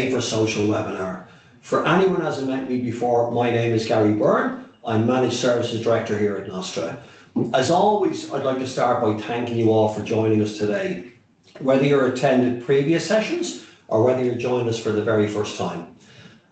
SaferSocial Webinar. For anyone who hasn't met me before, my name is Gary Byrne. I'm Managed Services Director here at Nostra. As always, I'd like to start by thanking you all for joining us today, whether you're attended previous sessions or whether you're joining us for the very first time.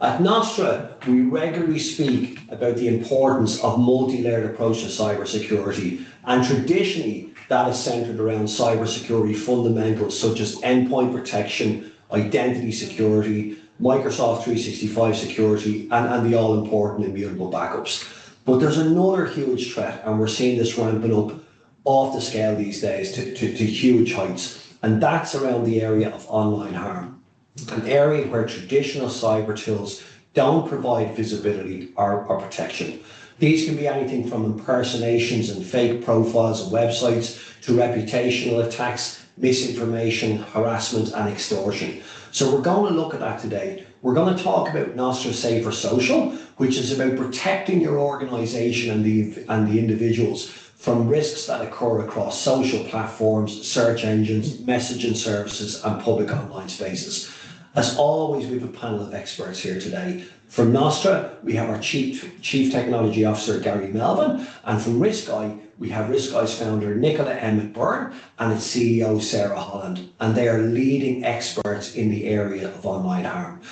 At Nostra, we regularly speak about the importance of multi-layered approach to cybersecurity, and traditionally that is centered around cybersecurity fundamentals such as endpoint protection, identity security, Microsoft 365 security, and the all-important immutable backups. But there's another huge threat, and we're seeing this ramping up off the scale these days to huge heights, and that's around the area of online harm, an area where traditional cyber tools don't provide visibility or protection. These can be anything from impersonations and fake profiles and websites to reputational attacks, misinformation, harassment and extortion. So we're going to look at that today. We're going to talk about Nostra SaferSocial, which is about protecting your organisation and the individuals from risks that occur across social platforms, search engines, messaging services and public online spaces. As always, we have a panel of experts here today. From Nostra, we have our Chief Technology Officer, Gary Melvin, and from RiskEye, we have RiskEye's founder, Nicola Emmett Byrne, and its CEO, Sarah Holland, and they are leading experts in the area of online harm.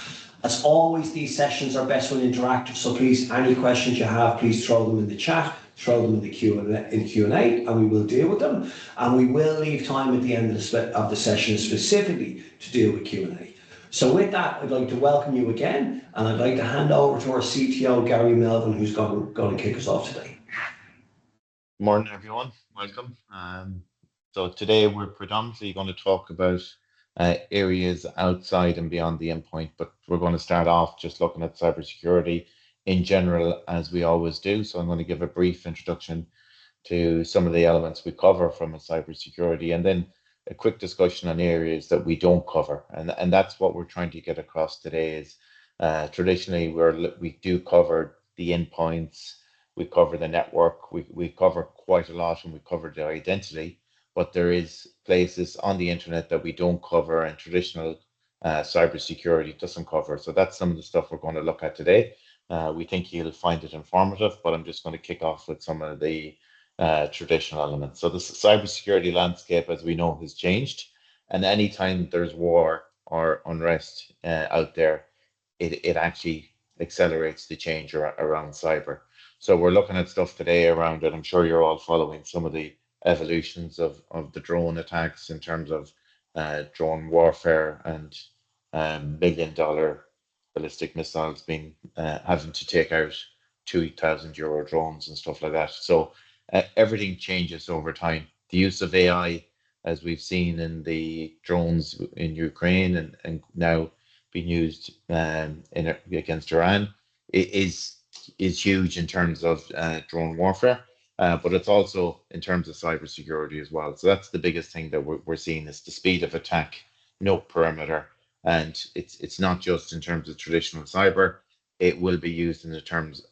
As always, these sessions are best when interactive, so please, any questions you have, please throw them in the chat, throw them in the Q&A, and we will deal with them. And we will leave time at the end of the session specifically to deal with Q&A. So with that, I'd like to welcome you again, and I'd like to hand over to our CTO, Gary Melvin, who's going to kick us off today. Morning, everyone. Welcome. So today we're predominantly going to talk about areas outside and beyond the endpoint, but we're going to start off just looking at cybersecurity in general, as we always do. So I'm going to give a brief introduction to some of the elements we cover from a cybersecurity, and then a quick discussion on areas that we don't cover, and that's what we're trying to get across today. Is traditionally we do cover the endpoints, we cover the network, we cover quite a lot, and we cover the identity, but there is places on the internet that we don't cover, and traditional cybersecurity doesn't cover. So that's some of the stuff we're going to look at today. We think you'll find it informative, but I'm just going to kick off with some of the traditional elements. So the cybersecurity landscape, as we know, has changed, and anytime there's war or unrest out there, it actually accelerates the change around cyber. So we're looking at stuff today around it. I'm sure you're all following some of the evolutions of the drone attacks in terms of drone warfare and $1 million ballistic missiles being having to take out €2,000 drones and stuff like that. So everything changes over time. The use of AI, as we've seen in the drones in Ukraine and now being used against Iran, is huge in terms of drone warfare, but it's also in terms of cybersecurity as well. So that's the biggest thing that we're seeing, is the speed of attack, no perimeter, and it's not just in terms of traditional cyber. It will be used in terms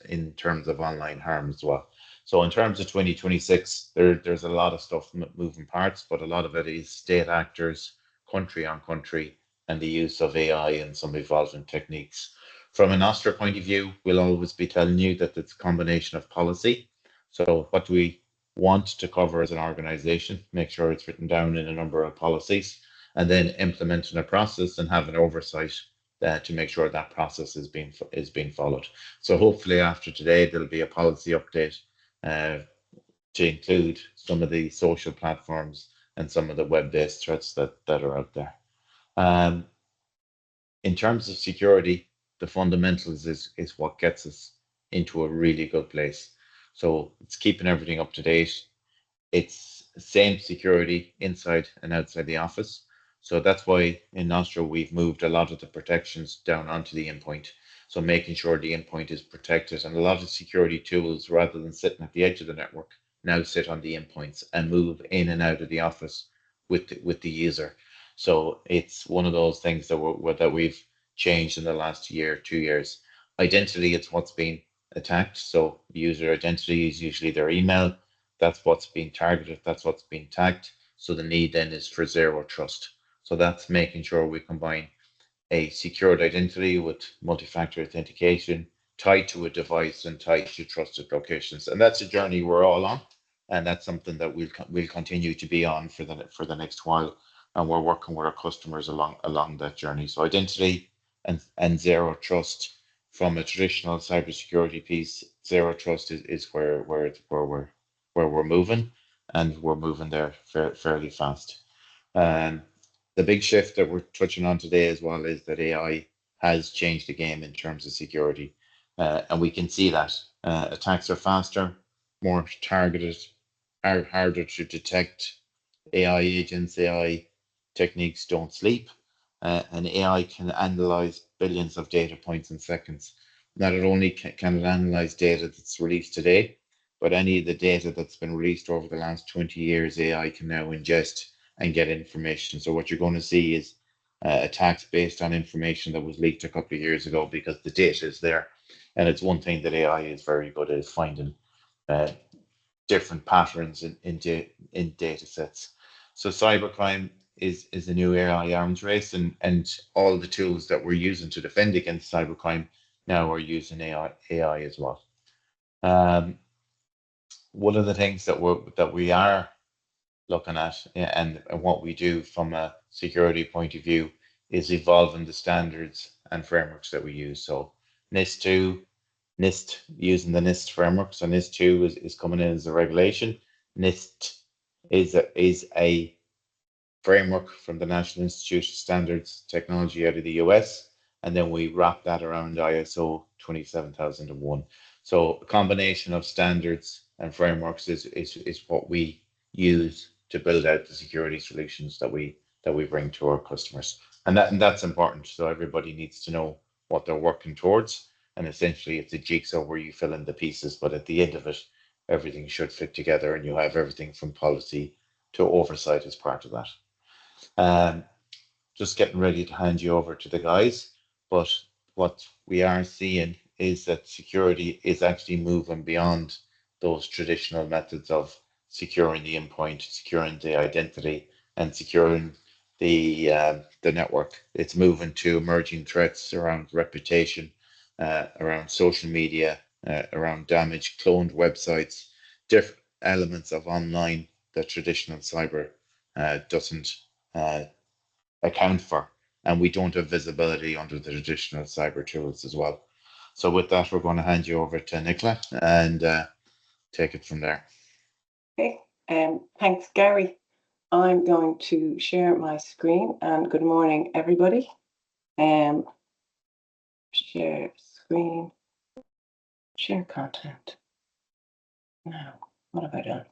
of online harm as well. So in terms of 2026, there's a lot of stuff, moving parts, but a lot of it is state actors, country on country, and the use of AI and some evolving techniques. From an Nostra point of view, we'll always be telling you that it's a combination of policy. So what do we want to cover as an organization? Make sure it's written down in a number of policies, and then implementing a process and having oversight to make sure that process is being followed. So hopefully after today, there'll be a policy update to include some of the social platforms and some of the web-based threats that are out there. In terms of security, the fundamentals is what gets us into a really good place. So it's keeping everything up to date. It's same security inside and outside the office. So that's why in Nostra we've moved a lot of the protections down onto the endpoint. So making sure the endpoint is protected, and a lot of security tools, rather than sitting at the edge of the network, now sit on the endpoints and move in and out of the office with the user. So it's one of those things that we've changed in the last year, 2 years. Identity, it's what's being attacked. So user identity is usually their email. That's what's being targeted. That's what's being tagged. So the need then is for zero trust. So that's making sure we combine a secured identity with multi-factor authentication tied to a device and tied to trusted locations. And that's a journey we're all on, and that's something that we'll continue to be on for the next while. And we're working with our customers along that journey. So identity and zero trust from a traditional cybersecurity piece, zero trust is where we're moving, and we're moving there fairly fast. The big shift that we're touching on today as well is that AI has changed the game in terms of security, and we can see that attacks are faster, more targeted, are harder to detect. AI agents, AI techniques don't sleep, and AI can analyze billions of data points in seconds. Not only can it analyze data that's released today, but any of the data that's been released over the last 20 years, AI can now ingest and get information. So what you're going to see is attacks based on information that was leaked a couple of years ago because the data is there. And it's one thing that AI is very good at, is finding uh, different patterns in data sets. So cybercrime is a new AI arms race, and all the tools that we're using to defend against cybercrime now are using AI as well. One of the things that we are looking at, and what we do from a security point of view, is evolving the standards and frameworks that we use. So NIST 2, NIST, using the NIST framework. So NIST 2 is coming in as a regulation. NIST is a framework from the National Institute of Standards Technology out of the US, and then we wrap that around ISO 27001. So a combination of standards and frameworks is what we use to build out the security solutions that we bring to our customers. And that's important. So everybody needs to know what they're working towards. And essentially it's a jigsaw where you fill in the pieces, but at the end of it, everything should fit together, and you have everything from policy to oversight as part of that. Just getting ready to hand you over to the guys, but what we are seeing is that security is actually moving beyond those traditional methods of securing the endpoint, securing the identity, and securing the network. It's moving to emerging threats around reputation, around social media, around damage, cloned websites, different elements of online that traditional cyber doesn't account for, and we don't have visibility under the traditional cyber tools as well. So with that, we're going to hand you over to Nicola and take it from there. Okay, thanks, Gary. I'm going to share my screen, and good morning, everybody. Share screen, share content. Now, what have I done?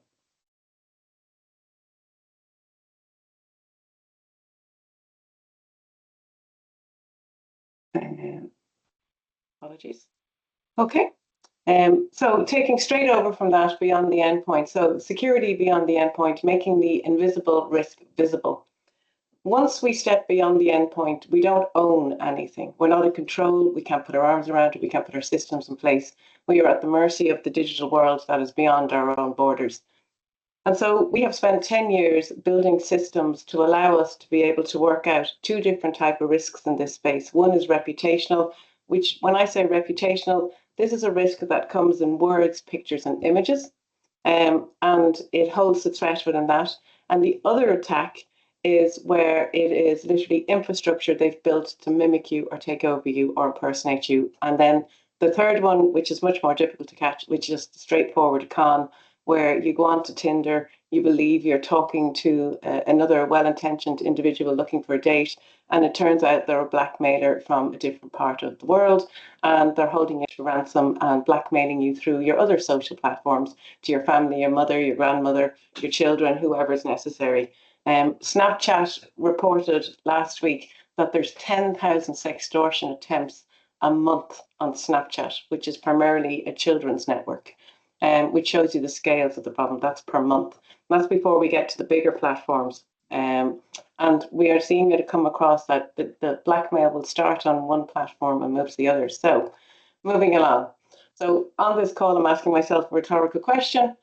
Apologies. Okay. So taking straight over from that, beyond the endpoint. So security beyond the endpoint, making the invisible risk visible. Once we step beyond the endpoint, we don't own anything. We're not in control. We can't put our arms around it. We can't put our systems in place. We are at the mercy of the digital world that is beyond our own borders. And so we have spent 10 years building systems to allow us to be able to work out two different types of risks in this space. One is reputational, which, when I say reputational, this is a risk that comes in words, pictures, and images, and it holds the threat within that. And the other attack is where it is literally infrastructure they've built to mimic you or take over you or impersonate you. And then the third one, which is much more difficult to catch, which is the straightforward con, where you go on to Tinder, you believe you're talking to another well-intentioned individual looking for a date, and it turns out they're a blackmailer from a different part of the world, and they're holding you to ransom and blackmailing you through your other social platforms to your family, your mother, your grandmother, your children, whoever is necessary. Snapchat reported last week that there's 10,000 sextortion attempts a month on Snapchat, which is primarily a children's network, which shows you the scales of the problem. That's per month. That's before we get to the bigger platforms. And we are seeing it come across that the blackmail will start on one platform and move to the other. So moving along. So on this call, I'm asking myself a rhetorical question.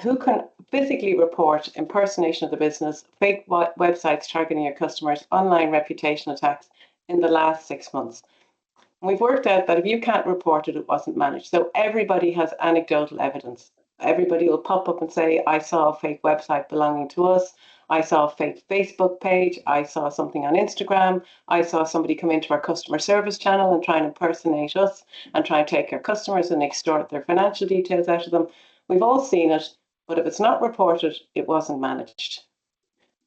Who can physically report impersonation of the business, fake websites targeting your customers, online reputation attacks, in the last 6 months. And we've worked out that if you can't report it, it wasn't managed. So everybody has anecdotal evidence. Everybody will pop up and say, I saw a fake website belonging to us. I saw a fake Facebook page. I saw something on Instagram. I saw somebody come into our customer service channel and try and impersonate us and try and take our customers and extort their financial details out of them. We've all seen it, but if it's not reported, it wasn't managed.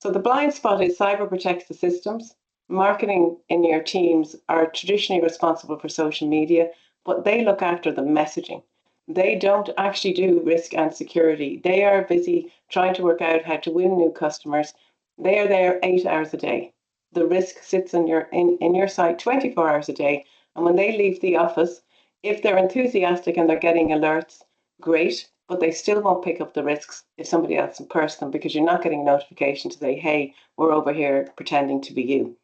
So the blind spot is cyber protects the systems. Marketing in your teams are traditionally responsible for social media, but they look after the messaging. They don't actually do risk and security. They are busy trying to work out how to win new customers. They are there 8 hours a day. The risk sits in your site 24 hours a day. And when they leave the office, if they're enthusiastic and they're getting alerts, great, but they still won't pick up the risks if somebody else impersonates them, because you're not getting a notification to say, hey, we're over here pretending to be you.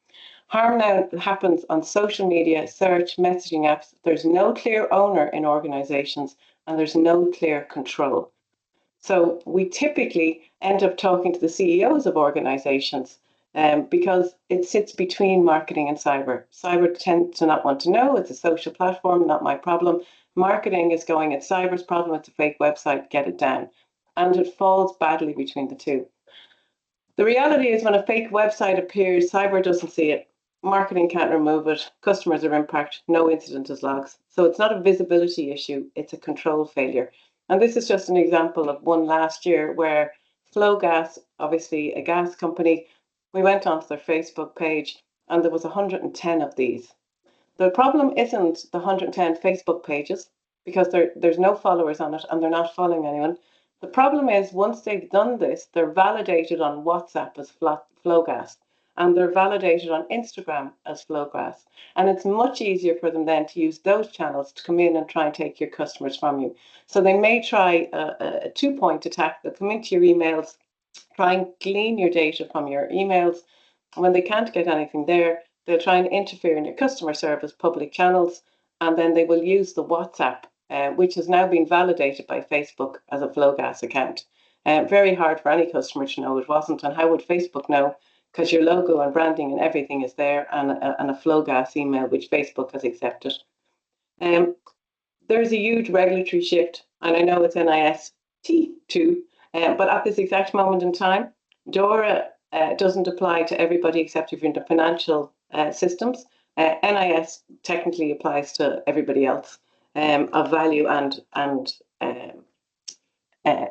Harm now happens on social media, search, messaging apps. There's no clear owner in organizations and there's no clear control. So we typically end up talking to the CEOs of organizations because it sits between marketing and cyber. Cyber tends to not want to know. It's a social platform, not my problem. Marketing is going, it's cyber's problem, it's a fake website, get it down. And it falls badly between the two. The reality is when a fake website appears, cyber doesn't see it. Marketing can't remove it. Customers are impacted. No incident is logged. So it's not a visibility issue. It's a control failure. And this is just an example of one last year where Flowgas, obviously a gas company, we went onto their Facebook page and there was 110 of these. The problem isn't the 110 Facebook pages because there's no followers on it and they're not following anyone. The problem is once they've done this, they're validated on WhatsApp as Flowgas and they're validated on Instagram as Flowgas. And it's much easier for them then to use those channels to come in and try and take your customers from you. So they may try a two-point attack. They'll come into your emails, try and glean your data from your emails. And when they can't get anything there, they'll try and interfere in your customer service public channels, and then they will use the WhatsApp, which has now been validated by Facebook as a Flowgas account. Very hard for any customer to know it wasn't, and how would Facebook know? Because your logo and branding and everything is there, and a Flowgas email, which Facebook has accepted. There's a huge regulatory shift, and I know it's NIS-T2, but at this exact moment in time, DORA doesn't apply to everybody except if you're into financial systems. NIS technically applies to everybody else of value and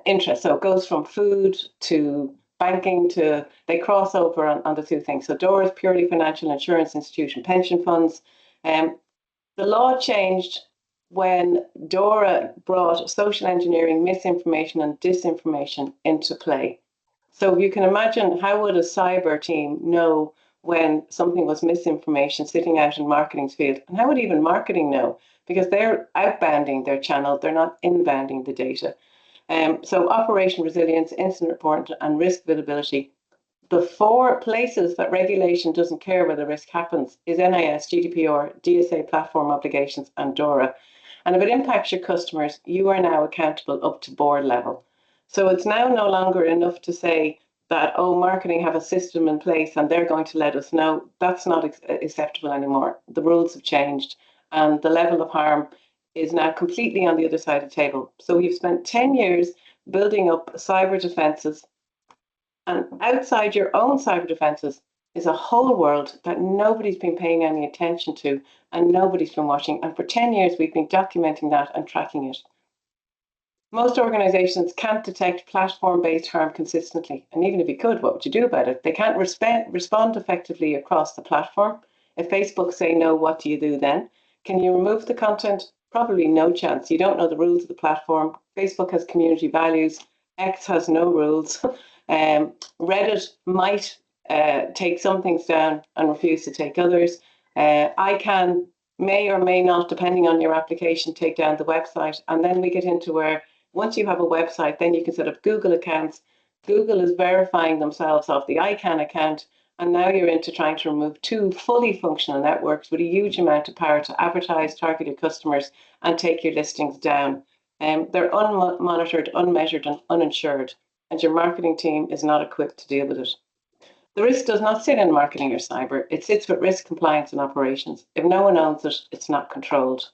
interest. So it goes from food to banking to, they cross over on the two things. So DORA is purely financial, insurance, institution, pension funds. The law changed when DORA brought social engineering, misinformation and disinformation into play. So you can imagine, how would a cyber team know when something was misinformation sitting out in marketing's field? And how would even marketing know? Because they're outbounding their channel, they're not inbounding the data. So operation resilience, incident reporting and risk visibility. The 4 places that regulation doesn't care where the risk happens is NIS, GDPR, DSA platform obligations and DORA. And if it impacts your customers, you are now accountable up to board level. So it's now no longer enough to say that, oh, marketing have a system in place and they're going to let us know. That's not acceptable anymore. The rules have changed and the level of harm is now completely on the other side of the table. So we've spent 10 years building up cyber defenses, and outside your own cyber defenses is a whole world that nobody's been paying any attention to and nobody's been watching. And for 10 years, we've been documenting that and tracking it. Most organizations can't detect platform-based harm consistently. And even if you could, what would you do about it? They can't respond effectively across the platform. If Facebook say no, what do you do then? Can you remove the content? Probably no chance. You don't know the rules of the platform. Facebook has community values. X has no rules. Reddit might take some things down and refuse to take others. ICANN may or may not, depending on your application, take down the website. And then we get into where once you have a website, then you can set up Google accounts. Google is verifying themselves off the ICANN account. And now you're into trying to remove 2 fully functional networks with a huge amount of power to advertise, target your customers, and take your listings down. They're unmonitored, unmeasured, and uninsured. And your marketing team is not equipped to deal with it. The risk does not sit in marketing or cyber. It sits with risk compliance and operations. If no one owns it, it's not controlled.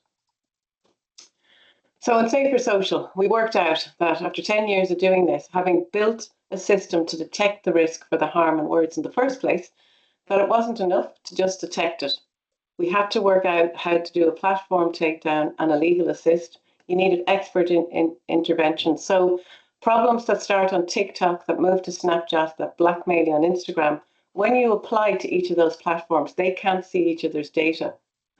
So in SaferSocial, we worked out that after 10 years of doing this, having built a system to detect the risk for the harm in words in the first place, that it wasn't enough to just detect it. We had to work out how to do a platform takedown and a legal assist. You needed expert intervention. So problems that start on TikTok, that move to Snapchat, that blackmail you on Instagram, when you apply to each of those platforms, they can't see each other's data.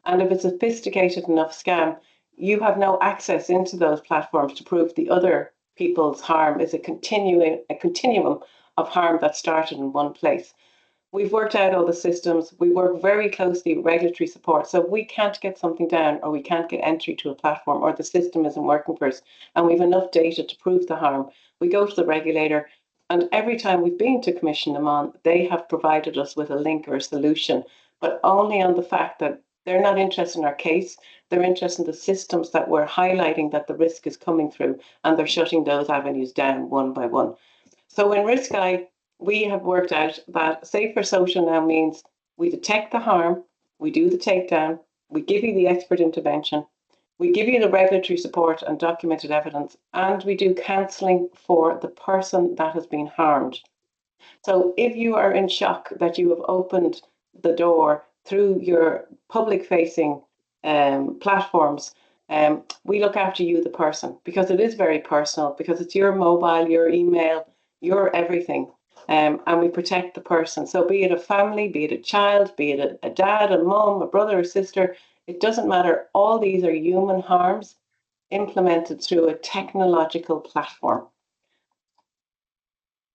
And if it's a sophisticated enough scam, you have no access into those platforms to prove the other people's harm is a continuum of harm that started in one place. We've worked out all the systems. We work very closely with regulatory support. So if we can't get something down, or we can't get entry to a platform, or the system isn't working for us, and we've enough data to prove the harm, we go to the regulator. And every time we've been to commission them on, they have provided us with a link or a solution, but only on the fact that they're not interested in our case. They're interested in the systems that we're highlighting that the risk is coming through, and they're shutting those avenues down one by one. So in RiskEye, we have worked out that SaferSocial now means we detect the harm, we do the takedown, we give you the expert intervention, we give you the regulatory support and documented evidence, and we do counselling for the person that has been harmed. So if you are in shock that you have opened the door through your public-facing platforms, we look after you, the person, because it is very personal, because it's your mobile, your email, your everything. And we protect the person. So be it a family, be it a child, be it a dad, a mum, a brother or sister, it doesn't matter. All these are human harms implemented through a technological platform.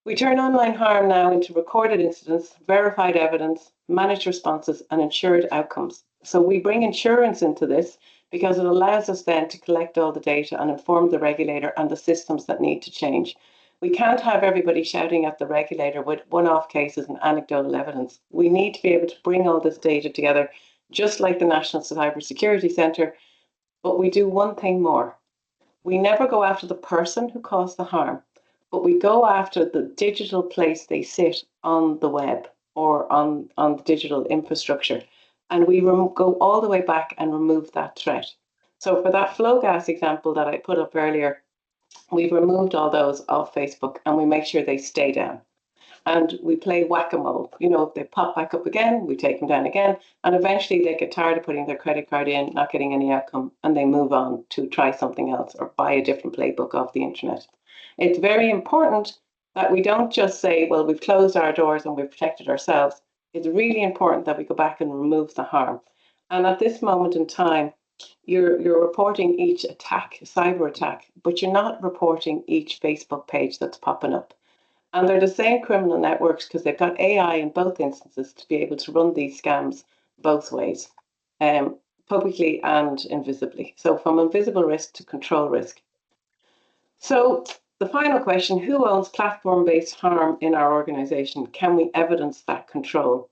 We turn online harm now into recorded incidents, verified evidence, managed responses, and ensured outcomes. So we bring insurance into this because it allows us then to collect all the data and inform the regulator and the systems that need to change. We can't have everybody shouting at the regulator with one-off cases and anecdotal evidence. We need to be able to bring all this data together, just like the National Cybersecurity Centre, but we do one thing more. We never go after the person who caused the harm, but we go after the digital place they sit on the web or on the digital infrastructure, and we go all the way back and remove that threat. So for that flow gas example that I put up earlier, we've removed all those off Facebook, and we make sure they stay down. And we play whack-a-mole. You know, if they pop back up again, we take them down again. And eventually they get tired of putting their credit card in, not getting any outcome, and they move on to try something else or buy a different playbook off the internet. It's very important that we don't just say, well, we've closed our doors and we've protected ourselves. It's really important that we go back and remove the harm. And at this moment in time, you're reporting each attack, cyber attack, but you're not reporting each Facebook page that's popping up. And they're the same criminal networks because they've got AI in both instances to be able to run these scams both ways, publicly and invisibly. So from invisible risk to control risk. So the final question, who owns platform-based harm in our organization? Can we evidence that control?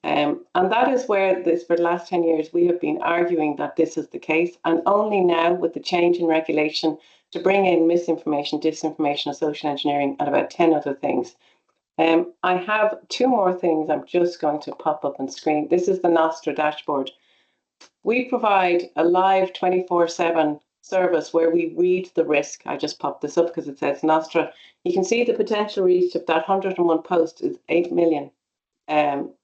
And that is where for the last 10 years, we have been arguing that this is the case. And only now with the change in regulation to bring in misinformation, disinformation, and social engineering, and about 10 other things. I have two more things I'm just going to pop up on screen. This is the Nostra dashboard. We provide a live 24/7 service where we read the risk. I just popped this up because it says Nostra. You can see the potential reach of that 101 posts is 8 million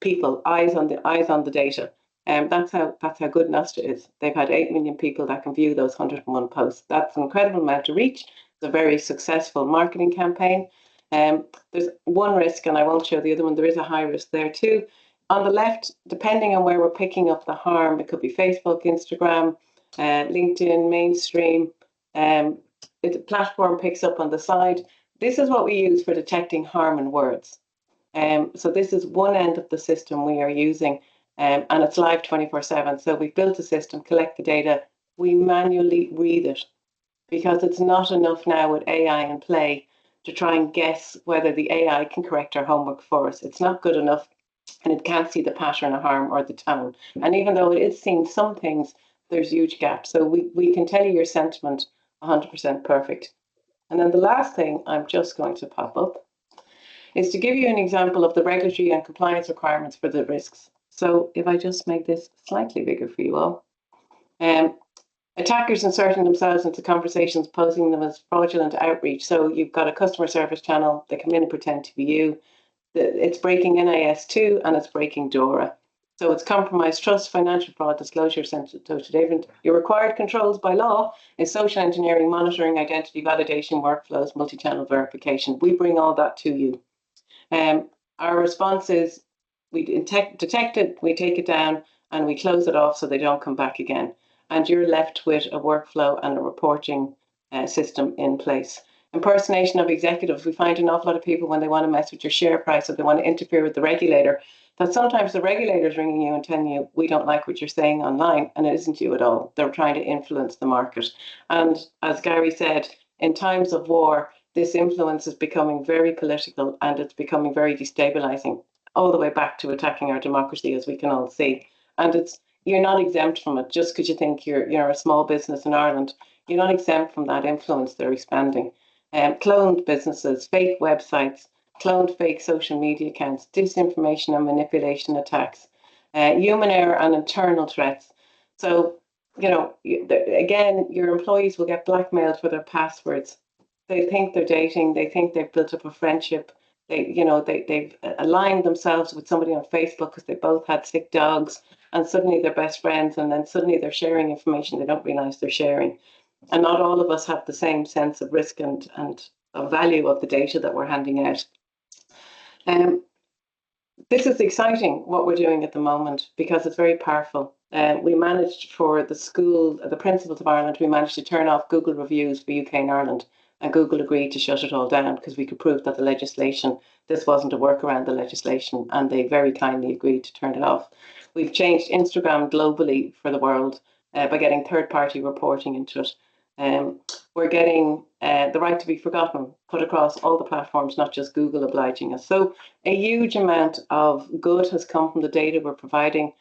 people, eyes on the data. That's how good Nostra is. They've had 8 million people that can view those 101 posts. That's an incredible amount of reach. It's a very successful marketing campaign. There's one risk, and I won't show the other one. There is a high risk there too. On the left, depending on where we're picking up the harm, it could be Facebook, Instagram, LinkedIn, mainstream. The platform picks up on the side. This is what we use for detecting harm in words. So this is one end of the system we are using, and it's live 24/7. So we've built a system, collect the data, we manually read it, because it's not enough now with AI in play to try and guess whether the AI can correct our homework for us. It's not good enough, and it can't see the pattern of harm or the tone. And even though it is seeing some things, there's huge gaps. So we can tell you your sentiment 100% perfect. And then the last thing I'm just going to pop up is to give you an example of the regulatory and compliance requirements for the risks. So if I just make this slightly bigger for you all. Attackers inserting themselves into conversations, posing them as fraudulent outreach. So you've got a customer service channel, they come in and pretend to be you. It's breaking NIS2 and it's breaking DORA. So it's compromised trust, financial fraud, disclosure, sensitive. Your required controls by law is social engineering, monitoring, identity validation, workflows, multi-channel verification. We bring all that to you. Our response is we detect it, we take it down, and we close it off so they don't come back again. And you're left with a workflow and a reporting system in place. Impersonation of executives. We find an awful lot of people when they want to mess with your share price or they want to interfere with the regulator, that sometimes the regulator is ringing you and telling you, we don't like what you're saying online, and it isn't you at all. They're trying to influence the market. And as Gary said, in times of war, this influence is becoming very political and it's becoming very destabilizing, all the way back to attacking our democracy, as we can all see. And you're not exempt from it just because you think you're a small business in Ireland. You're not exempt from that influence they're expanding. Cloned businesses, fake websites, cloned fake social media accounts, disinformation and manipulation attacks, human error and internal threats. So, again, your employees will get blackmailed for their passwords. They think they're dating. They think they've built up a friendship. They've aligned themselves with somebody on Facebook because they both had sick dogs, and suddenly they're best friends, and then suddenly they're sharing information they don't realize they're sharing. And not all of us have the same sense of risk and of value of the data that we're handing out. This is exciting, what we're doing at the moment, because it's very powerful. We managed for the principals of Ireland, we managed to turn off Google reviews for UK and Ireland, and Google agreed to shut it all down because we could prove that this wasn't a work around the legislation, and they very kindly agreed to turn it off. We've changed Instagram globally for the world by getting third-party reporting into it. We're getting the right to be forgotten put across all the platforms, not just Google obliging us. So a huge amount of good has come from the data we're providing.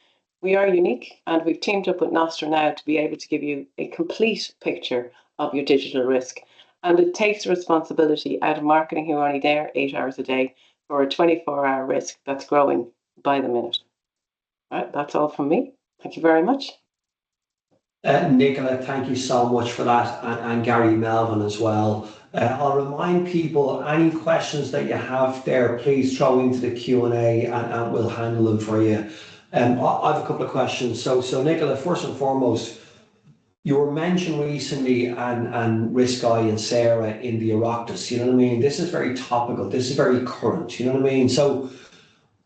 We are unique, and we've teamed up with Nostra now to be able to give you a complete picture of your digital risk. And it takes the responsibility out of marketing, who are only there 8 hours a day, for a 24-hour risk that's growing by the minute. All right, that's all from me. Thank you very much. Nicola, thank you so much for that, and Gary Melvin as well. I'll remind people, any questions that you have there, please throw into the Q&A and we'll handle them for you. I have a couple of questions. So Nicola, first and foremost, you were mentioned recently and RiskEye and Sarah in the Oireachtas, you know what I mean? This is very topical, this is very current, you know what I mean? So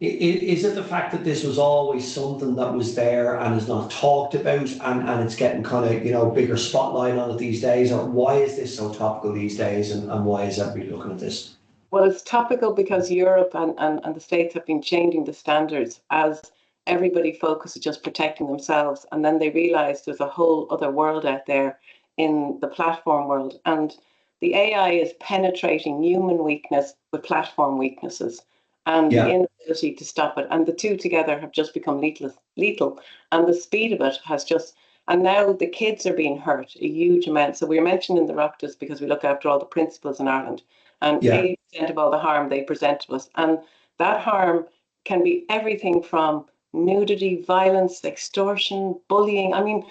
is it the fact that this was always something that was there and is not talked about and it's getting kind of, bigger spotlight on it these days? Or why is this so topical these days and why is everybody looking at this? Well, it's topical because Europe and the States have been changing the standards as everybody focuses just protecting themselves. And then they realize there's a whole other world out there in the platform world. And the AI is penetrating human weakness with platform weaknesses and the inability to stop it. And the two together have just become lethal. And the speed of it has just, and now the kids are being hurt a huge amount. So we're mentioned in the Oireachtas because we look after all the principals in Ireland. And 80% of all the harm they present to us. And that harm can be everything from nudity, violence, extortion, bullying. I mean,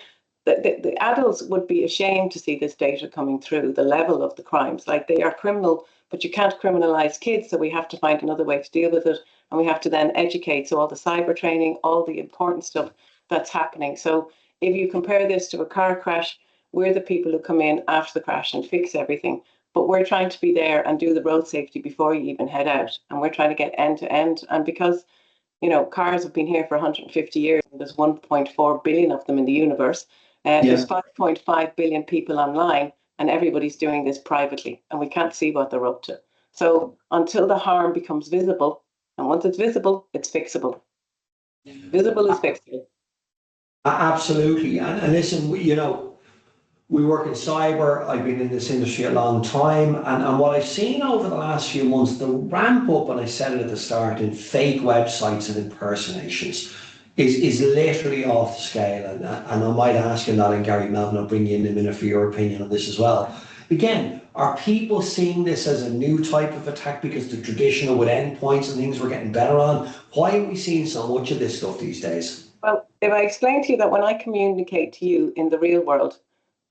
the adults would be ashamed to see this data coming through, the level of the crimes. Like, they are criminal, but you can't criminalize kids, so we have to find another way to deal with it. And we have to then educate. So all the cyber training, all the important stuff that's happening. So if you compare this to a car crash, we're the people who come in after the crash and fix everything. But we're trying to be there and do the road safety before you even head out. And we're trying to get end to end. And because, cars have been here for 150 years, and there's 1.4 billion of them in the universe. There's 5.5 billion people online, and everybody's doing this privately. And we can't see what they're up to. So until the harm becomes visible, and once it's visible, it's fixable. Visible is fixable. Absolutely. And listen, we work in cyber. I've been in this industry a long time. And what I've seen over the last few months, the ramp up, and I said it at the start, in fake websites and impersonations is literally off the scale. And I might ask you that, and Gary Melvin, I'll bring you in a minute for your opinion on this as well. Again, Are people seeing this as a new type of attack because the traditional with endpoints and things we're getting better on? Why are we seeing so much of this stuff these days? Well, if I explain to you that when I communicate to you in the real world,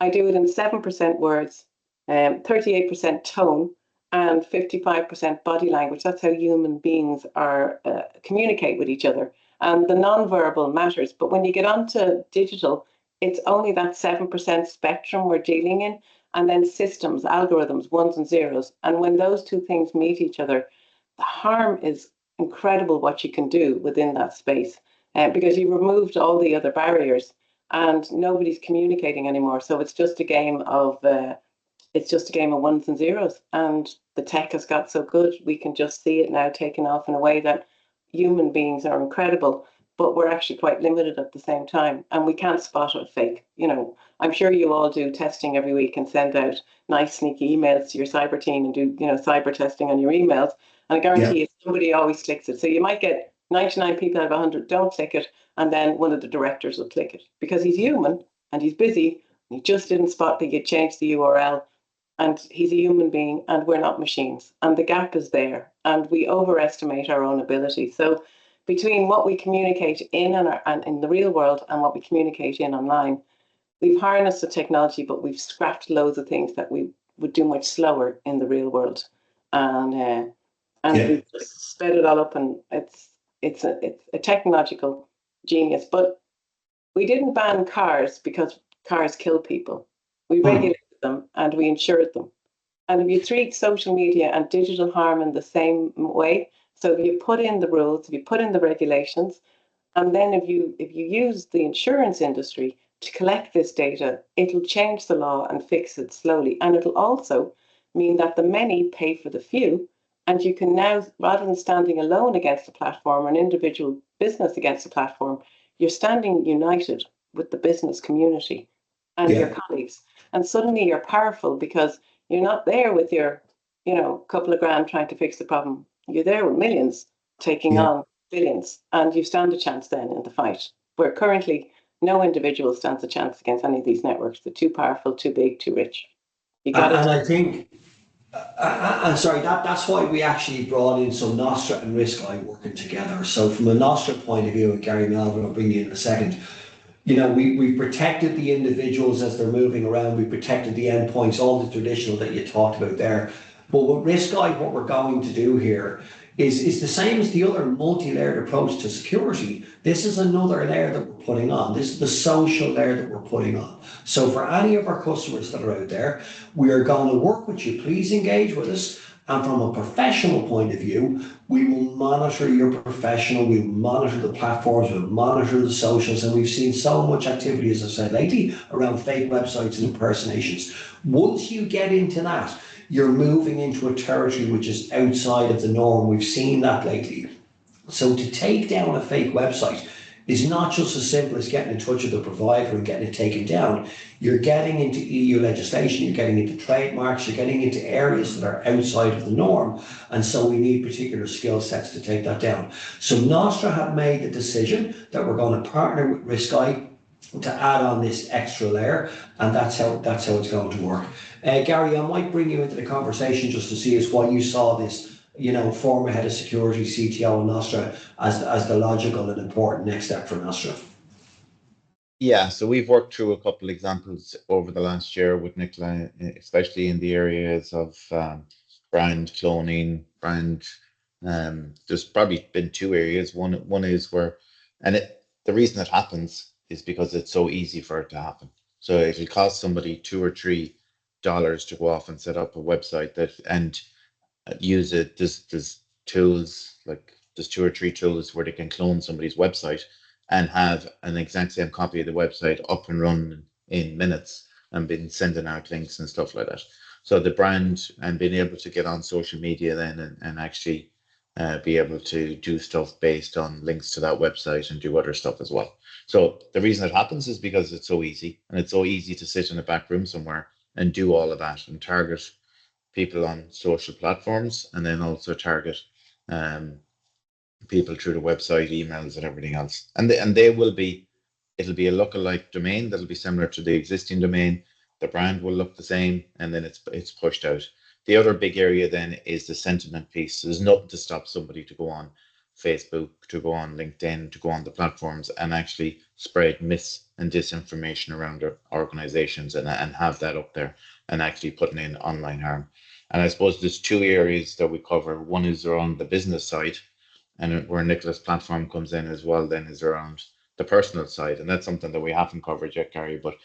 I do it in 7% words, 38% tone, and 55% body language. That's how human beings are communicate with each other. And the non-verbal matters. But when you get onto digital, it's only that 7% spectrum we're dealing in, and then systems, algorithms, ones and zeros. And when those two things meet each other, the harm is incredible what you can do within that space, because you removed all the other barriers and nobody's communicating anymore. So it's just a game of ones and zeros. And the tech has got so good, we can just see it now taking off in a way that human beings are incredible, but we're actually quite limited at the same time. And we can't spot a fake. I'm sure you all do testing every week and send out nice, sneaky emails to your cyber team and do, cyber testing on your emails. And I guarantee you, somebody always clicks it. So you might get 99 people out of 100 don't click it, and then one of the directors will click it because he's human and he's busy. And he just didn't spot that you changed the URL, and he's a human being and we're not machines. And the gap is there, and we overestimate our own ability. So between what we communicate and in the real world and what we communicate in online, we've harnessed the technology, but we've scrapped loads of things that we would do much slower in the real world. And we've just sped it all up, and it's a technological genius. But we didn't ban cars because cars kill people. We regulated them and we insured them. And if you treat social media and digital harm in the same way, so if you put in the rules, if you put in the regulations, and then if you use the insurance industry to collect this data, it'll change the law and fix it slowly. And it'll also mean that the many pay for the few. And you can now, rather than standing alone against the platform or an individual business against the platform, you're standing united with the business community and your colleagues. And suddenly you're powerful because you're not there with your, couple of grand trying to fix the problem. You're there with millions taking on billions, and you stand a chance then in the fight, where currently no individual stands a chance against any of these networks. They're too powerful, too big, too rich. You got And I think, I'm sorry, that's why we actually brought in some Nostra and RiskEye working together. So from a Nostra point of view, and Gary Melvin, I'll bring you in a second, we protected the individuals as they're moving around. We protected the endpoints, all the traditional that you talked about there. But with RiskEye, what we're going to do here is the same as the other multi-layered approach to security. This is another layer that we're putting on. This is the social layer that we're putting on. So for any of our customers that are out there, we are going to work with you. Please engage with us. And from a professional point of view, we will monitor your professional, we will monitor the platforms, we'll monitor the socials, and we've seen so much activity, as I said lately, around fake websites and impersonations. Once you get into that, you're moving into a territory which is outside of the norm. We've seen that lately. So to take down a fake website is not just as simple as getting in touch with the provider and getting it taken down. You're getting into EU legislation, you're getting into trademarks, you're getting into areas that are outside of the norm. And so we need particular skill sets to take that down. So Nostra have made the decision that we're going to partner with RiskEye to add on this extra layer, and that's how it's going to work. Gary, I might bring you into the conversation just to see as why you saw this, former head of security, CTO in Nostra, as the logical and important next step for Nostra. Yeah, so we've worked through a couple of examples over the last year with Nicola, especially in the areas of brand cloning, brand. There's probably been two areas. One is where, the reason it happens is because it's so easy for it to happen. So it'll cost somebody $2 or $3 to go off and set up a website and use it. There's tools, like there's 2 or 3 tools where they can clone somebody's website and have an exact same copy of the website up and running in minutes and been sending out links and stuff like that. So the brand and being able to get on social media then and actually be able to do stuff based on links to that website and do other stuff as well. So the reason it happens is because it's so easy, and it's so easy to sit in a back room somewhere and do all of that and target people on social platforms, and then also target people through the website, emails, and everything else. And it'll be a lookalike domain that'll be similar to the existing domain, the brand will look the same, and then it's pushed out. The other big area then is the sentiment piece. There's nothing to stop somebody to go on Facebook, to go on LinkedIn, to go on the platforms and actually spread mis and disinformation around their organizations and have that up there and actually putting in online harm. And I suppose there's two areas that we cover. One is around the business side, and where Nicola's platform comes in as well, then is around the personal side. And that's something that we haven't covered yet, Gary, but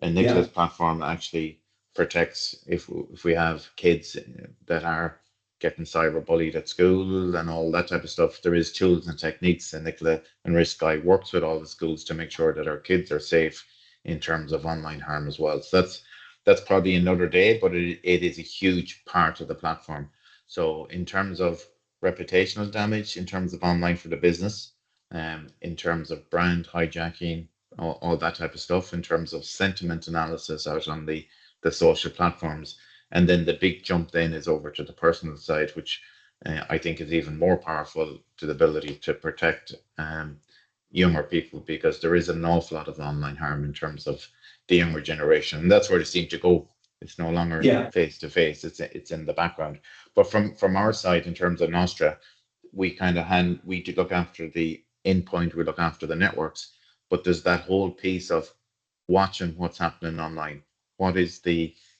Nicola's platform actually protects if we have kids that are getting cyber bullied at school and all that type of stuff. There is tools and techniques, and Nicola and RiskEye works with all the schools to make sure that our kids are safe in terms of online harm as well. So that's probably another day, but it is a huge part of the platform. So in terms of reputational damage, in terms of online for the business, in terms of brand hijacking, all that type of stuff, in terms of sentiment analysis out on the social platforms. And then the big jump then is over to the personal side, which I think is even more powerful, to the ability to protect younger people, because there is an awful lot of online harm in terms of the younger generation. And that's where they seem to go. It's no longer face to face, it's in the background. But from our side, in terms of Nostra, we look after the endpoint, we look after the networks, but there's that whole piece of watching what's happening online. What is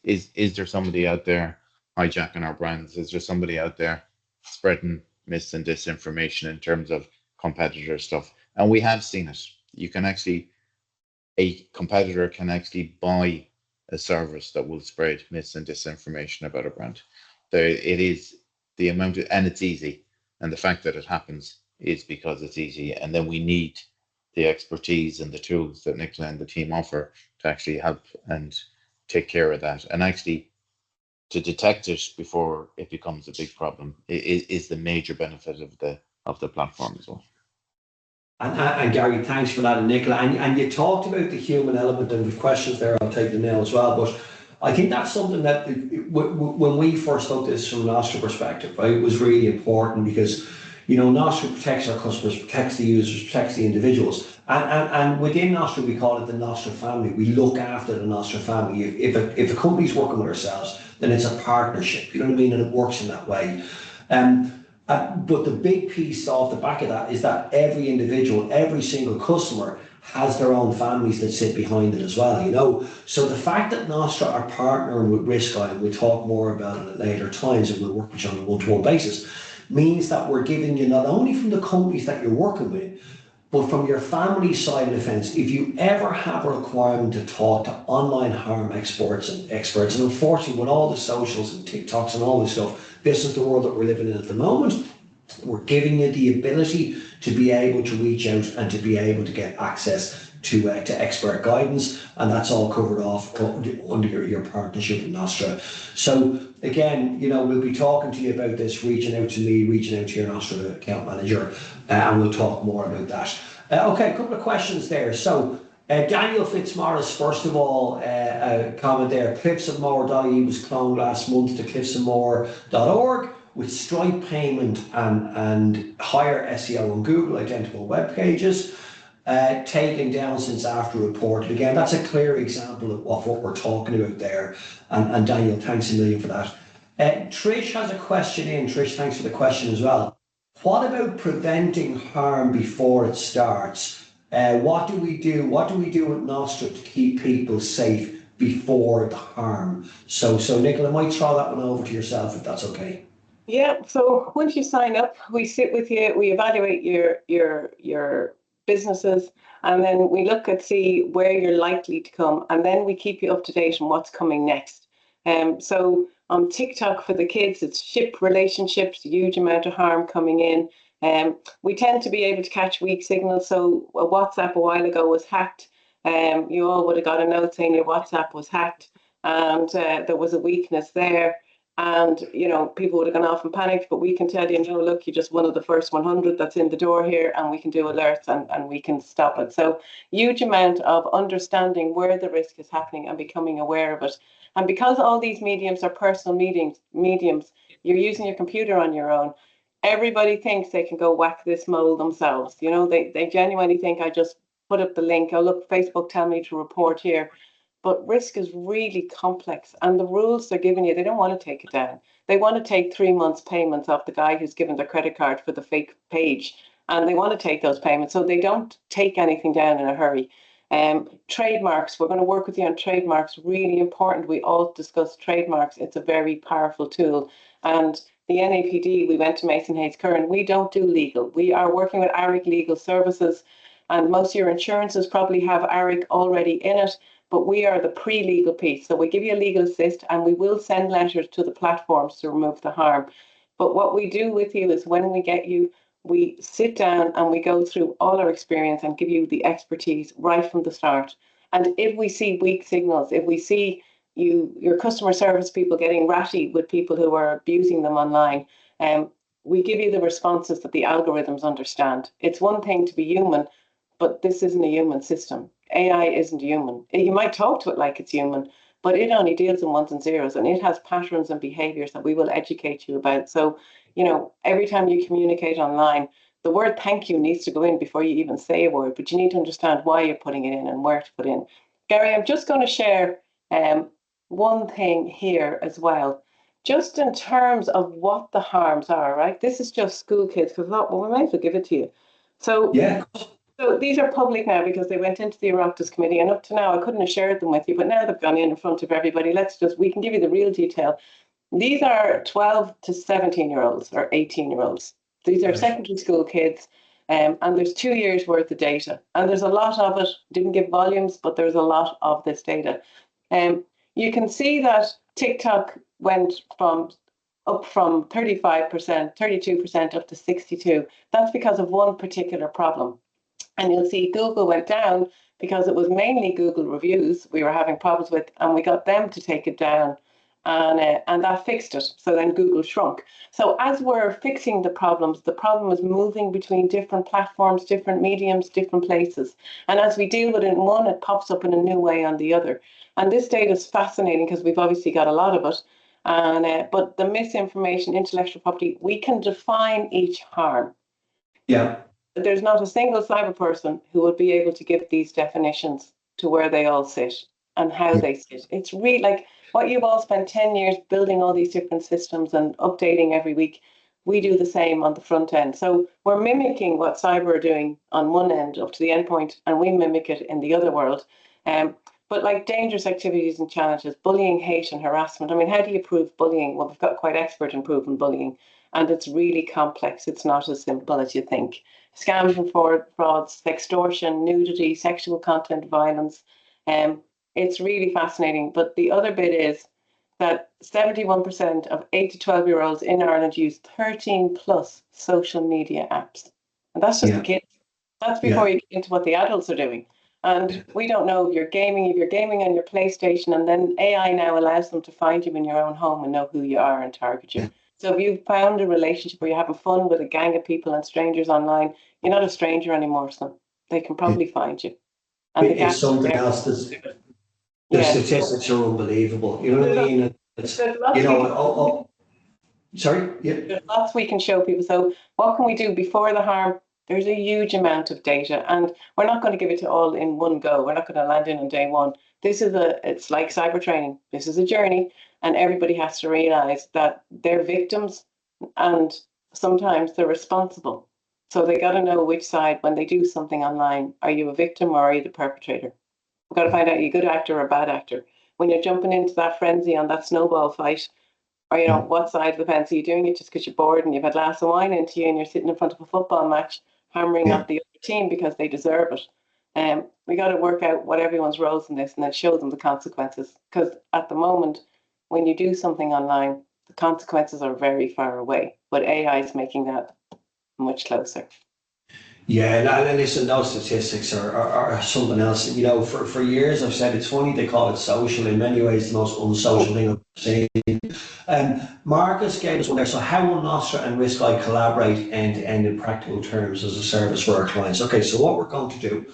is there somebody out there hijacking our brands? Is there somebody out there spreading mis and disinformation in terms of competitor stuff? And we have seen it. A competitor can actually buy a service that will spread mis and disinformation about a brand. It is the amount of, and it's easy. And the fact that it happens is because it's easy. And then we need the expertise and the tools that Nicola and the team offer to actually help and take care of that, and actually to detect it before it becomes a big problem is the major benefit of the platform as well. And Gary, thanks for that, and Nicola. And you talked about the human element, and with questions there, I'll take them now as well. But I think that's something that when we first looked at this from a Nostra perspective, right, it was really important, because Nostra protects our customers, protects the users, protects the individuals. And within Nostra, we call it the Nostra family. We look after the Nostra family. If a company's working with ourselves, then it's a partnership, you know what I mean? And it works in that way. But the big piece off the back of that is that every individual, every single customer has their own families that sit behind it as well, So the fact that Nostra are partnering with RiskEye, and we'll talk more about it at later times, and we'll work with you on a one-to-one basis, means that we're giving you, not only from the companies that you're working with, but from your family side of the fence. If you ever have a requirement to talk to online harm experts, and unfortunately with all the socials and TikToks and all this stuff, this is the world that we're living in at the moment. We're giving you the ability to be able to reach out and to be able to get access to expert guidance, and that's all covered off under your partnership with Nostra. So again, we'll be talking to you about this, reaching out to me, reaching out to your Nostra account manager, and we'll talk more about that. Okay, a couple of questions there. So Daniel Fitzmaurice, first of all, a comment there. cliffsandmore.ie was cloned last month to cliffsandmore.org with Stripe payment and higher SEO on Google identifiable web pages. Taken down since after reported. Again, that's a clear example of what we're talking about there. And Daniel, thanks a million for that. Trish has a question in. Trish, thanks for the question as well. What about preventing harm before it starts? What do we do? What do we do with Nostra to keep people safe before the harm? So Nicola, I might throw that one over to yourself, if that's okay. Yeah, so once you sign up, we sit with you, we evaluate your businesses, and then we look at see where you're likely to come, and then we keep you up to date on what's coming next. So on TikTok for the kids, it's ship relationships, huge amount of harm coming in. We tend to be able to catch weak signals. So WhatsApp a while ago was hacked. You all would have got a note saying your WhatsApp was hacked, and there was a weakness there. And, people would have gone off and panicked, but we can tell you, no, look, you're just one of the first 100 that's in the door here, and we can do alerts and we can stop it. So huge amount of understanding where the risk is happening and becoming aware of it. And because all these mediums are personal mediums, you're using your computer on your own. Everybody thinks they can go whack this mole themselves. They genuinely think, I just put up the link. Oh, look, Facebook tell me to report here. but risk is really complex, and the rules they're giving you, they don't want to take it down. They want to take 3 months payments off the guy who's given their credit card for the fake page, and they want to take those payments, so they don't take anything down in a hurry. Trademarks, we're going to work with you on trademarks, really important. We all discuss trademarks. It's a very powerful tool. And the NAPD, we went to Mason Hayes Curran. We don't do legal. We are working with ARIC Legal Services, and most of your insurances probably have ARIC already in it, but we are the pre-legal piece. So we give you a legal assist, and we will send letters to the platforms to remove the harm. But what we do with you is when we get you, we sit down and we go through all our experience and give you the expertise right from the start. And if we see weak signals, if we see your customer service people getting ratty with people who are abusing them online, we give you the responses that the algorithms understand. It's one thing to be human, but this isn't a human system. AI isn't human. You might talk to it like it's human, but it only deals in ones and zeros, and it has patterns and behaviors that we will educate you about. So, every time you communicate online, the word thank you needs to go in before you even say a word, but you need to understand why you're putting it in and where to put in. Gary, I'm just going to share one thing here as well, just in terms of what the harms are, right? This is just school kids, because I thought, well, we might as well give it to you. So, Yeah. So these are public now because they went into the Oireachtas committee, and up to now I couldn't have shared them with you, but now they've gone in front of everybody. We can give you the real detail. These are 12 to 17-year-olds or 18-year-olds. These are secondary school kids, and there's 2 years worth of data. And there's a lot of it. Didn't give volumes, but there's a lot of this data. You can see that TikTok went up from 35%, 32% up to 62%. That's because of one particular problem. And you'll see Google went down because it was mainly Google reviews we were having problems with, and we got them to take it down, and that fixed it. So then Google shrunk. So as we're fixing the problem is moving between different platforms, different mediums, different places. And as we deal with it in one, it pops up in a new way on the other. And this data is fascinating because we've obviously got a lot of it. And but the misinformation, intellectual property, we can define each harm. Yeah. There's not a single cyber person who would be able to give these definitions to where they all sit and how they sit. It's really like what you've all spent 10 years building all these different systems and updating every week. We do the same on the front end. So we're mimicking what cyber are doing on one end up to the endpoint, and we mimic it in the other world. But like dangerous activities and challenges, bullying, hate and harassment. I mean, how do you prove bullying? Well, we've got quite expert in proving bullying, and it's really complex. It's not as simple as you think. Scams and frauds, extortion, nudity, sexual content, violence. It's really fascinating. But the other bit is that 71% of 8 to 12-year-olds in Ireland use 13 plus social media apps. And that's just the kids. That's before you get into what the adults are doing. And we don't know if you're gaming on your PlayStation, and then AI now allows them to find you in your own home and know who you are and target you. So if you've found a relationship where you're having fun with a gang of people and strangers online, you're not a stranger anymore to them. They can probably find you. And it's something else that's, the statistics are unbelievable. You know what I mean? It's, sorry? Yeah. There's lots we can show people. So what can we do before the harm? There's a huge amount of data, and we're not going to give it to all in one go. We're not going to land in on day one. It's like cyber training. This is a journey, and everybody has to realize that they're victims and sometimes they're responsible. So they got to know which side, when they do something online, are you a victim or are you the perpetrator? We've got to find out, are you a good actor or a bad actor? When you're jumping into that frenzy on that snowball fight, or, what side of the fence are you doing it just because you're bored and you've had a glass of wine into you and you're sitting in front of a football match hammering at the other team because they deserve it? We got to work out what everyone's roles in this and then show them the consequences. Because at the moment, when you do something online, the consequences are very far away. But AI is making that much closer. Yeah, and listen, those statistics are something else. For years I've said it's funny they call it social. In many ways, the most unsocial thing I've seen. Marcus gave us one there. So how will Nostra and RiskEye collaborate end-to-end in practical terms as a service for our clients? Okay, so what we're going to do,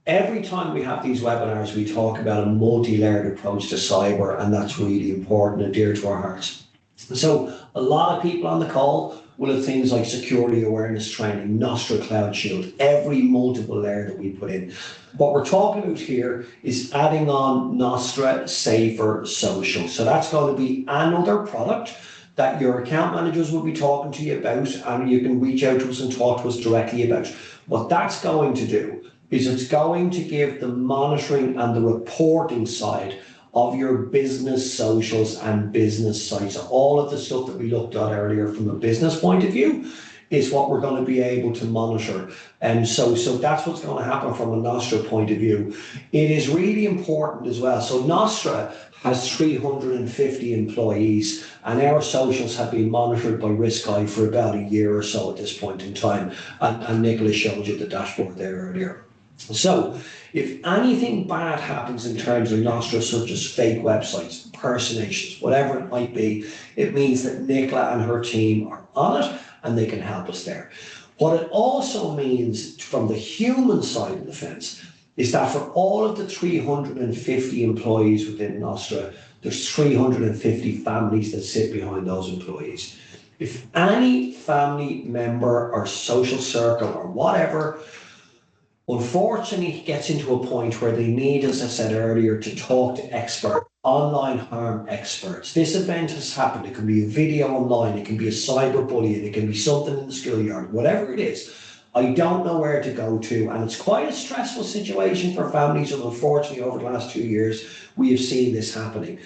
every time we have these webinars, we talk about a multi-layered approach to cyber, and that's really important and dear to our hearts. So a lot of people on the call will have things like security awareness training, Nostra Cloud Shield, every multiple layer that we put in. What we're talking about here is adding on Nostra SaferSocial. So that's going to be another product that your account managers will be talking to you about, and you can reach out to us and talk to us directly about. What that's going to do is it's going to give the monitoring and the reporting side of your business socials and business sites. All of the stuff that we looked at earlier from a business point of view is what we're going to be able to monitor. And so that's what's going to happen from a Nostra point of view. It is really important as well. So Nostra has 350 employees, and our socials have been monitored by RiskEye for about a year or so at this point in time. And Nicholas showed you the dashboard there earlier. So if anything bad happens in terms of Nostra, such as fake websites, impersonations, whatever it might be, it means that Nicola and her team are on it and they can help us there. What it also means from the human side of the fence is that for all of the 350 employees within Nostra, there's 350 families that sit behind those employees. If any family member or social circle or whatever unfortunately gets into a point where they need, as I said earlier, to talk to experts, online harm experts. This event has happened. It can be a video online, it can be a cyberbullying, it can be something in the schoolyard, whatever it is. I don't know where to go to, and it's quite a stressful situation for families, and unfortunately over the last 2 years we have seen this happening.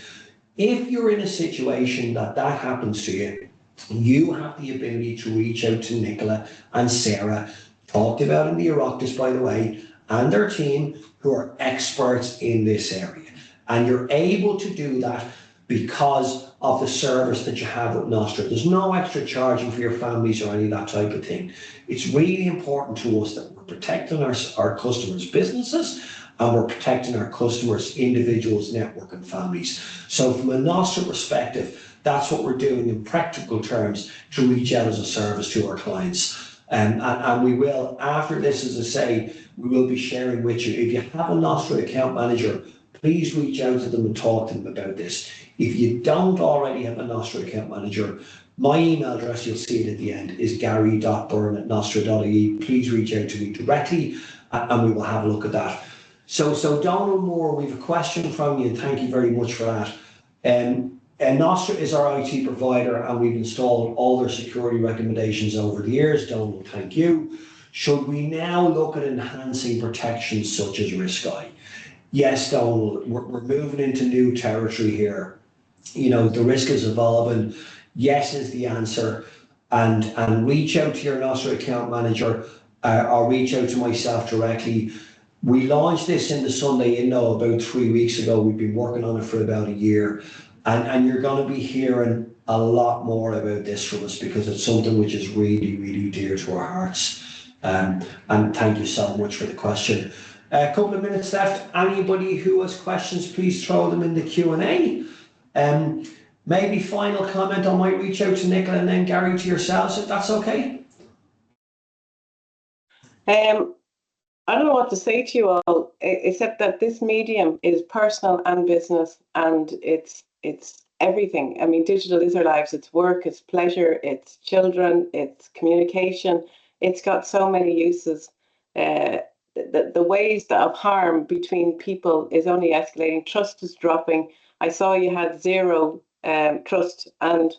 If you're in a situation that happens to you, you have the ability to reach out to Nicola and Sarah, talked about in the Oireachtas, by the way, and their team, who are experts in this area. And you're able to do that because of the service that you have with Nostra. There's no extra charging for your families or any of that type of thing. It's really important to us that we're protecting our customers' businesses, and we're protecting our customers' individuals, network and families. So from a Nostra perspective, that's what we're doing in practical terms to reach out as a service to our clients. And we will, after this, as I say, we will be sharing with you. If you have a Nostra account manager, please reach out to them and talk to them about this. If you don't already have a Nostra account manager, my email address, you'll see it at the end, is gary.byrne@nostra.ie. Please reach out to me directly and we will have a look at that. So Donald Moore, we have a question from you, and thank you very much for that. Nostra is our IT provider, and we've installed all their security recommendations over the years. Donald, thank you. Should we now look at enhancing protections such as RiskEye? Yes, Donald, we're moving into new territory here. You know, the risk is evolving. Yes is the answer. And reach out to your Nostra account manager or reach out to myself directly. We launched this in the Sunday Inno about 3 weeks ago. We've been working on it for about a year. And you're going to be hearing a lot more about this from us because it's something which is really, really dear to our hearts. And thank you so much for the question. A couple of minutes left. Anybody who has questions, please throw them in the Q&A. Maybe final comment, I might reach out to Nicola and then Gary to yourselves, if that's okay. I don't know what to say to you all, except that this medium is personal and business, and it's everything. I mean, digital is our lives. It's work, it's pleasure, it's children, it's communication. It's got so many uses. The ways of harm between people is only escalating. Trust is dropping. I saw you had zero trust, and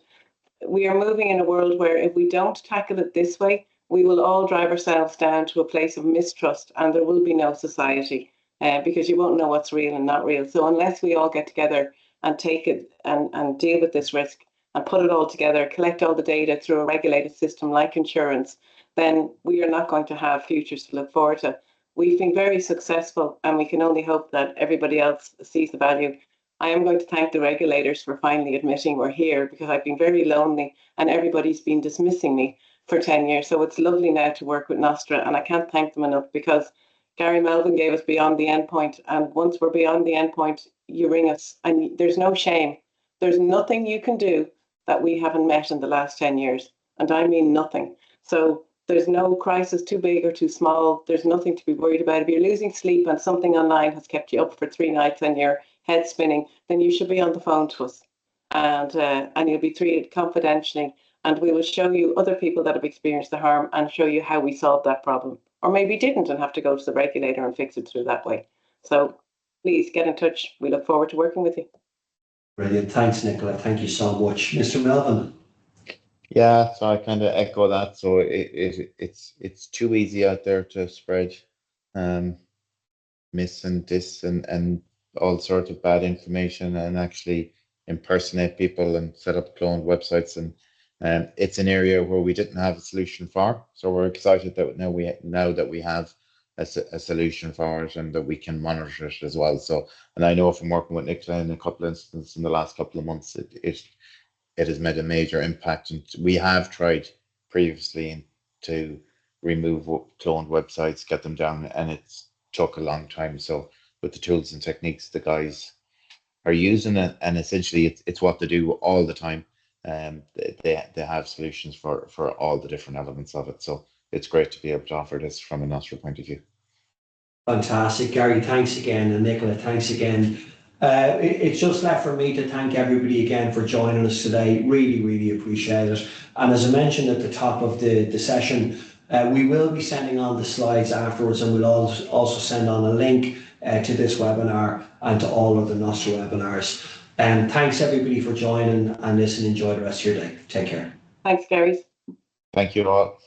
we are moving in a world where if we don't tackle it this way, we will all drive ourselves down to a place of mistrust, and there will be no society because you won't know what's real and not real. So unless we all get together and take it and deal with this risk and put it all together, collect all the data through a regulated system like insurance, then we are not going to have futures to look forward to. We've been very successful, and we can only hope that everybody else sees the value. I am going to thank the regulators for finally admitting we're here, because I've been very lonely and everybody's been dismissing me for 10 years. So it's lovely now to work with Nostra, and I can't thank them enough, because Gary Melvin gave us Beyond the Endpoint, and once we're beyond the endpoint, you ring us, and there's no shame. There's nothing you can do that we haven't met in the last 10 years, and I mean nothing. So there's no crisis too big or too small. There's nothing to be worried about. If you're losing sleep and something online has kept you up for 3 nights and your head spinning, then you should be on the phone to us, and you'll be treated confidentially and we will show you other people that have experienced the harm and show you how we solved that problem, or maybe didn't and have to go to the regulator and fix it through that way. So please get in touch. We look forward to working with you. Brilliant. Thanks, Nicola. Thank you so much. Mr. Melvin. Yeah, so I kind of echo that. So it's too easy out there to spread mis and dis and all sorts of bad information and actually impersonate people and set up cloned websites. And it's an area where we didn't have a solution for. So we're excited that now that we have a solution for it and that we can monitor it as well. So, and I know from working with Nicola in a couple of instances in the last couple of months, it has made a major impact. And we have tried previously to remove cloned websites, get them down, and it's took a long time. So with the tools and techniques the guys are using it, and essentially it's what they do all the time. They have solutions for all the different elements of it. So it's great to be able to offer this from a Nostra point of view. Fantastic. Gary, thanks again. And Nicola, thanks again. It's just left for me to thank everybody again for joining us today. Really, really appreciate it. And as I mentioned at the top of the session, we will be sending on the slides afterwards, and we'll also send on a link to this webinar and to all of the Nostra webinars. Thanks everybody for joining, and listen, enjoy the rest of your day. Take care. Thanks, Gary. Thank you all.